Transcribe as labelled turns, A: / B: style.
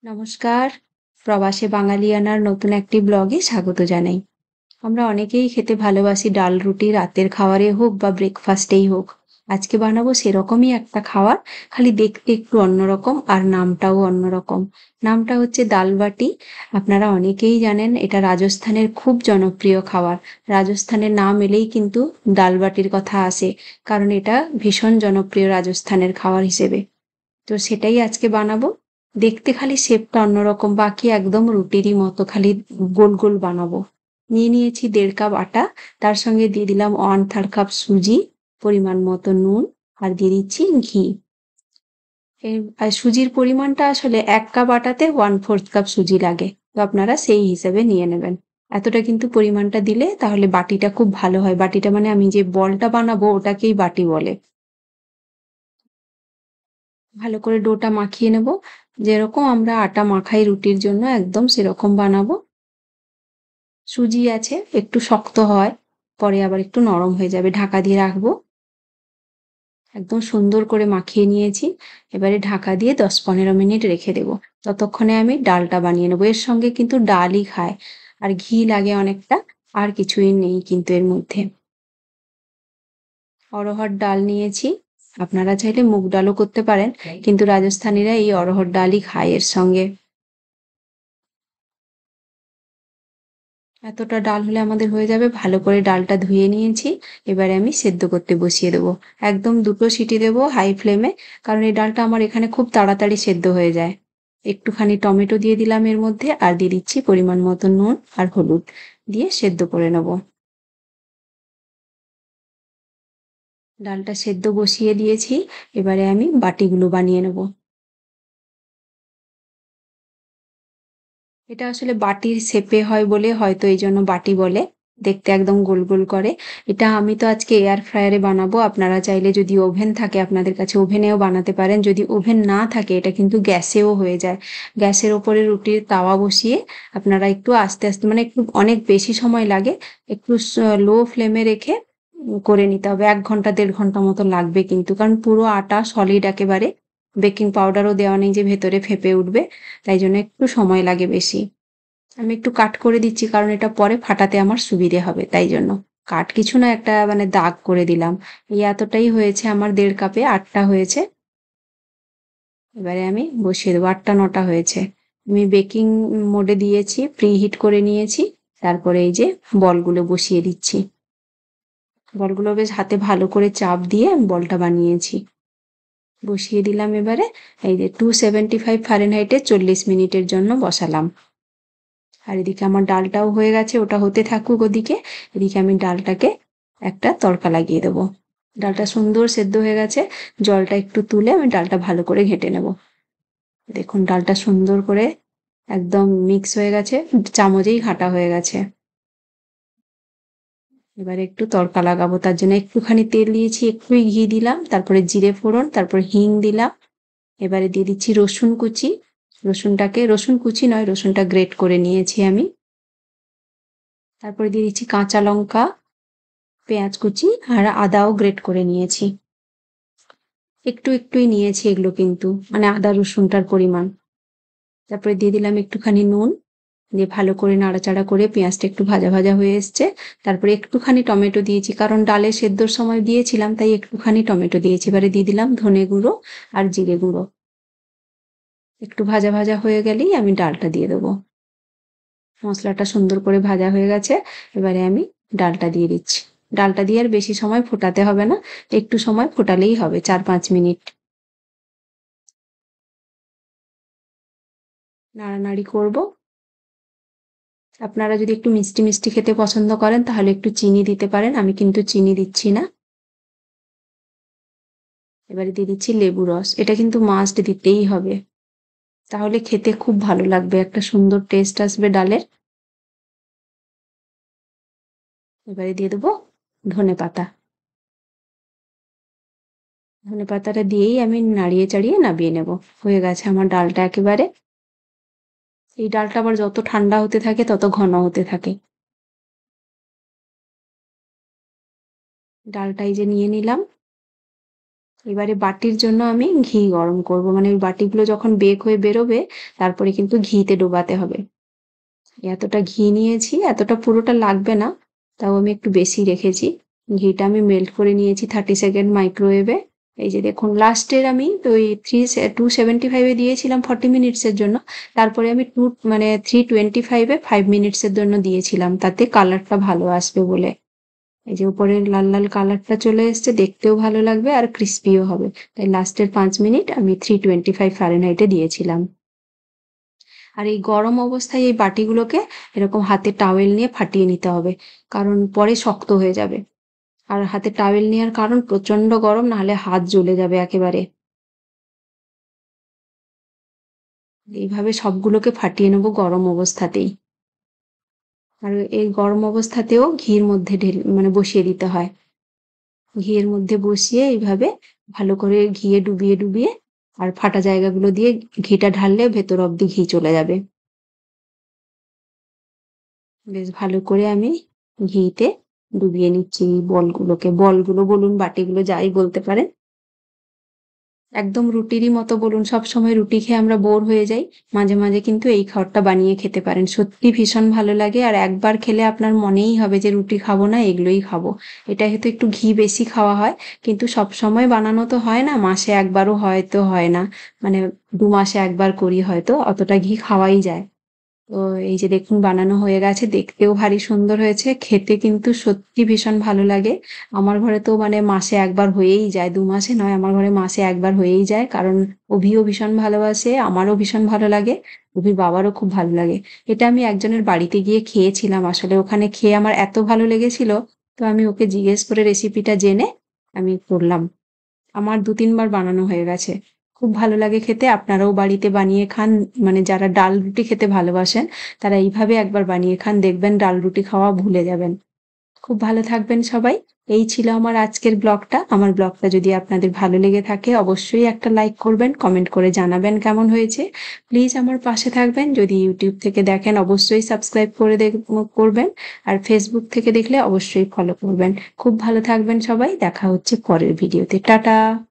A: নমস্কার, প্রবাসে বাঙালিয়ানার নতুন একটি ব্লগে স্বাগত জানাই। আমরা অনেকেই খেতে ভালোবাসি ডাল রুটি রাতের খাবারে হোক বা ব্রেকফাস্টেই হোক। আজকে বানাবো সেরকমই একটা খাবার, খালি দেখতে একটু অন্যরকম আর নামটাও অন্যরকম। নামটা হচ্ছে দাল বাটি। আপনারা অনেকেই জানেন এটা রাজস্থানের খুব জনপ্রিয় খাবার। রাজস্থানের নাম এলেই কিন্তু ডাল বাটির কথা আসে, কারণ এটা ভীষণ জনপ্রিয় রাজস্থানের খাবার হিসেবে। তো সেটাই আজকে বানাবো। দেখতে খালি শেপটা অন্যরকম, বাকি একদম রুটিরই মতো, খালি গোল গোল বানাবো। নিয়ে নিয়েছি 1.5 কাপ আটা, তার সঙ্গে দিয়ে দিলাম 1/3 কাপ সুজি, পরিমাণ মতো নুন, আর দিয়ে দিচ্ছি ঘি। আর সুজির পরিমাণটা আসলে 1 কাপ আটাতে 1/4 কাপ সুজি লাগে, তো আপনারা সেই হিসেবে নিয়ে নেবেন। এতটা কিন্তু পরিমাণটা দিলে তাহলে বাটিটা খুব ভালো হয়। বাটিটা মানে আমি যে বলটা বানাবো ওটাকেই বাটি বলে। ভালো করে ডোটা মাখিয়ে নেব। যেরকম আমরা আটা মাখাই রুটির জন্য একদম সেরকম বানাবো। সুজি আছে, একটু শক্ত হয়, পরে আবার একটু নরম হয়ে যাবে। ঢাকা দিয়ে রাখবো। একদম সুন্দর করে মাখিয়ে নিয়েছি। এবারে ঢাকা দিয়ে 10-15 মিনিট রেখে দেবো। ততক্ষণে আমি ডালটা বানিয়ে নেবো। এর সঙ্গে কিন্তু ডালই খায়, আর ঘি লাগে অনেকটা। আর কিছুই নেই কিন্তু এর মধ্যে। অড়হর ডাল নিয়েছি। আপনারা চাইলে মুগ ডালও করতে পারেন, কিন্তু রাজস্থানীরা এই অড়হর ডালই খায় এর সঙ্গে। এতটা ডাল হলে আমাদের হয়ে যাবে। ভালো করে ডালটা ধুয়ে নিয়েছি। এবারে আমি সেদ্ধ করতে বসিয়ে দেবো। একদম 2টো সিটি দেবো হাই ফ্লেমে, কারণ এই ডালটা আমার এখানে খুব তাড়াতাড়ি সেদ্ধ হয়ে যায়। একটুখানি টমেটো দিয়ে দিলাম এর মধ্যে, আর দিয়ে দিচ্ছি পরিমাণ মতো নুন আর হলুদ, দিয়ে সেদ্ধ করে নেব। ডালটা সেদ্ধ বসিয়ে দিয়েছি। এবারে আমি বাটিগুলো বানিয়ে নেব। এটা আসলে বাটির শেপে হয় বলে হয়তো এই জন্য বাটি বলে। দেখতে একদম গোল গোল করে। এটা আমি তো আজকে এয়ার ফ্রায়ারে বানাবো। আপনারা চাইলে যদি ওভেন থাকে আপনাদের কাছে ওভেনেও বানাতে পারেন। যদি ওভেন না থাকে এটা কিন্তু গ্যাসেও হয়ে যায়। গ্যাসের ওপরে রুটির তাওয়া বসিয়ে আপনারা একটু আস্তে আস্তে, মানে একটু অনেক বেশি সময় লাগে, একটু লো ফ্লেমে রেখে করে নিতে হবে। 1 ঘন্টা 1.5 ঘন্টা মতো লাগবে কিন্তু, কারণ পুরো আটা সলিড একেবারে। বেকিং পাউডারও দেওয়া নেই যে ভেতরে ফেঁপে উঠবে, তাই জন্য একটু সময় লাগে বেশি। আমি একটু কাট করে দিচ্ছি, কারণ এটা পরে ফাটাতে আমার সুবিধে হবে, তাই জন্য। কাট কিছু না, একটা মানে দাগ করে দিলাম। এই এতটাই হয়েছে, আমার 1.5 কাপে 8টা হয়েছে। এবারে আমি বসিয়ে দেবো। 8টা 9টা হয়েছে। আমি বেকিং মোডে দিয়েছি, প্রি হিট করে নিয়েছি। তারপরে এই যে বলগুলো বসিয়ে দিচ্ছি। বলগুলো বেশ হাতে ভালো করে চাপ দিয়ে বলটা বানিয়েছি। বসিয়ে দিলাম এবারে। এই যে 275 ফারেনহাইটে 40 মিনিটের জন্য বসালাম। আর এদিকে আমার ডালটাও হয়ে গেছে, ওটা হতে থাকুক ওদিকে। এদিকে আমি ডালটাকে একটা তড়কা লাগিয়ে দেবো। ডালটা সুন্দর সেদ্ধ হয়ে গেছে। জলটা একটু তুলে আমি ডালটা ভালো করে ঘেঁটে নেব। দেখুন ডালটা সুন্দর করে একদম মিক্স হয়ে গেছে, চামচেই ঘাঁটা হয়ে গেছে। এবারে একটু তড়কা লাগাবো, তার জন্য একটুখানি তেল দিয়েছি, একটুই ঘি দিলাম, তারপরে জিরে ফোড়ন, তারপর হিং দিলাম। এবারে দিয়ে দিচ্ছি রসুন কুচি। রসুন কুচি নয়, রসুনটা গ্রেট করে নিয়েছি আমি। তারপরে দিয়ে দিচ্ছি কাঁচা লঙ্কা, পেঁয়াজ কুচি, আর আদাও গ্রেট করে নিয়েছি। একটু একটুই নিয়েছি এগুলো কিন্তু, মানে আদা রসুনটার পরিমাণ। তারপরে দিয়ে দিলাম একটুখানি নুন, দিয়ে ভালো করে নাড়াচাড়া করে পেঁয়াজটা একটু ভাজা ভাজা হয়ে এসছে। তারপরে একটুখানি টমেটো দিয়েছি, কারণ ডালে সেদ্ধর সময় দিয়েছিলাম, তাই একটুখানি টমেটো দিয়েছি। এবারে দিয়ে দিলাম ধনে গুঁড়ো আর জিরে গুঁড়ো। একটু ভাজা ভাজা হয়ে গেলেই আমি ডালটা দিয়ে দেবো। মশলাটা সুন্দর করে ভাজা হয়ে গেছে। এবারে আমি ডালটা দিয়ে দিচ্ছি। ডালটা দিয়ে আর বেশি সময় ফোটাতে হবে না, একটু সময় ফোটালেই হবে, 4-5 মিনিট। নাড়ানাড়ি করব। আপনারা যদি একটু মিষ্টি মিষ্টি খেতে পছন্দ করেন তাহলে একটু চিনি দিতে পারেন, আমি কিন্তু চিনি দিচ্ছি না। এবারে দিয়ে দিচ্ছি লেবু রস, এটা কিন্তু মাস্ট দিতেই হবে, তাহলে খেতে খুব ভালো লাগবে, একটা সুন্দর টেস্ট আসবে ডালের। এবারে দিয়ে দেবো ধনেপাতা। ধনেপাতাটা দিয়েই আমি নাড়িয়ে চাড়িয়ে নামিয়ে নেব। হয়ে গেছে আমার ডালটা একেবারে। এই ডালটা আবার যত ঠান্ডা হতে থাকে তত ঘন হতে থাকে। ডালটা এই যে নিয়ে নিলাম। এবারে বাটির জন্য আমি ঘি গরম করব, মানে ওই বাটিগুলো যখন বেক হয়ে বেরোবে তারপরে কিন্তু ঘিতে ডোবাতে হবে। এতটা ঘি নিয়েছি, এতটা পুরোটা লাগবে না, তাও আমি একটু বেশি রেখেছি। ঘিটা আমি মেল্ট করে নিয়েছি 30 সেকেন্ড মাইক্রোওয়েভে। এই যে দেখুন লাস্টের আমি তো ওই 275 এ দিয়েছিলাম 40 মিনিটসের জন্য, তারপরে আমি 325 এ 5 মিনিটসের জন্য দিয়েছিলাম, তাতে কালারটা ভালো আসবে বলে। এই যে উপরে লাল লাল কালারটা চলে এসছে, দেখতেও ভালো লাগবে আর ক্রিস্পিও হবে, তাই লাস্টের 5 মিনিট আমি 325 ফারেনহাইটে দিয়েছিলাম। আর এই গরম অবস্থায় এই বাটিগুলোকে এরকম হাতে টাওয়েল নিয়ে ফাটিয়ে নিতে হবে, কারণ পরে শক্ত হয়ে যাবে। আর হাতে টাওয়েল নেওয়ার কারণ প্রচন্ড গরম, নাহলে হাত জ্বলে যাবে একেবারে। এইভাবে সবগুলোকে ফাটিয়ে নেবো গরম অবস্থাতেই। আর এই গরম অবস্থাতেও ঘির মধ্যে মানে বসিয়ে দিতে হয়। ঘিয়ের মধ্যে বসিয়ে এইভাবে ভালো করে ঘিয়ে ডুবিয়ে ডুবিয়ে আর ফাটা জায়গাগুলো দিয়ে ঘিটা ঢাললে ভেতর অব্দি ঘি চলে যাবে। বেশ ভালো করে আমি ঘিতে ডুবিয়ে নিচ্ছি বলগুলোকে, বলগুলো বলুন বাটিগুলো যাই বলতে পারেন। একদম রুটিরই মতো বলুন, সবসময় রুটি খেয়ে আমরা বোর হয়ে যাই, মাঝে মাঝে কিন্তু এই খাবারটা বানিয়ে খেতে পারেন, সত্যি ভীষণ ভালো লাগে। আর একবার খেলে আপনার মনেই হবে যে রুটি খাবো না, এগুলোই খাবো। এটা হয়তো একটু ঘি বেশি খাওয়া হয়, কিন্তু সব সময় বানানো তো হয় না, মাসে একবারও হয়তো হয় না, মানে 2 মাসে একবার করি হয়তো, অতটা ঘি খাওয়াই যায়। তো এই যে দেখুন বানানো হয়ে গেছে, দেখতেও ভারী সুন্দর হয়েছে, খেতে কিন্তু সত্যি ভীষণ ভালো লাগে। আমার ঘরে তো মানে মাসে একবার হয়েই যায়, 2 মাসে নয়, আমার ঘরে মাসে একবার হয়েই যায়, কারণ অভিও ভীষণ ভালোবাসে, আমারও ভীষণ ভালো লাগে, অভির বাবারও খুব ভালো লাগে। এটা আমি একজনের বাড়িতে গিয়ে খেয়েছিলাম, আসলে ওখানে খেয়ে আমার এত ভালো লেগেছিল, তো আমি ওকে জিজ্ঞেস করে রেসিপিটা জেনে আমি করলাম। আমার 2-3 বার বানানো হয়ে গেছে। খুব ভালো লাগে খেতে। আপনারাও বাড়িতে বানিয়ে খান। মানে যারা ডাল রুটি খেতে ভালোবাসেন, তারা এইভাবে একবার বানিয়ে খান। দেখবেন ডাল রুটি খাওয়া ভুলে যাবেন। খুব ভালো থাকবেন সবাই। এই ছিল আমার আজকের ব্লগটা। আমার ব্লগটা যদি আপনাদের ভালো লেগে থাকে অবশ্যই একটা লাইক করবেন, কমেন্ট করে জানাবেন কেমন হয়েছে। প্লিজ আমার পাশে থাকবেন। যদি ইউটিউব থেকে দেখেন অবশ্যই সাবস্ক্রাইব করে করবেন। আর ফেসবুক থেকে দেখলে অবশ্যই ফলো করবেন। খুব ভালো থাকবেন সবাই। দেখা হচ্ছে পরের ভিডিওতে। টাটা।